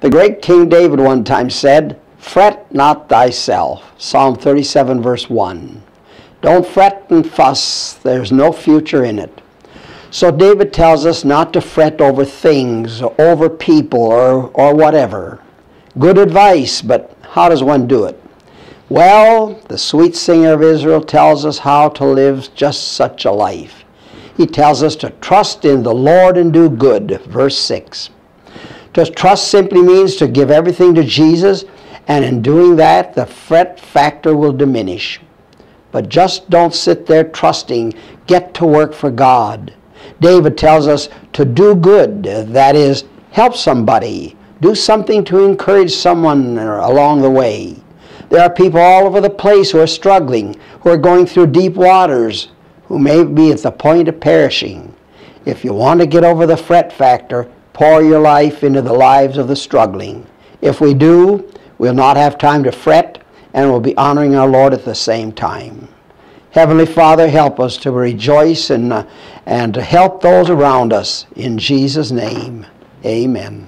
The great King David one time said, "Fret not thyself." Psalm 37 verse 1. Don't fret and fuss. There's no future in it. So David tells us not to fret over things, or over people, or whatever. Good advice, but how does one do it? Well, the sweet singer of Israel tells us how to live just such a life. He tells us to trust in the Lord and do good, verse 6. To trust simply means to give everything to Jesus, and in doing that, the fret factor will diminish. But just don't sit there trusting. Get to work for God. David tells us to do good, that is, help somebody. Do something to encourage someone along the way. There are people all over the place who are struggling, who are going through deep waters, who may be at the point of perishing. If you want to get over the fret factor, pour your life into the lives of the struggling. If we do, we'll not have time to fret, and we'll be honoring our Lord at the same time. Heavenly Father, help us to rejoice and to help those around us. In Jesus' name, amen.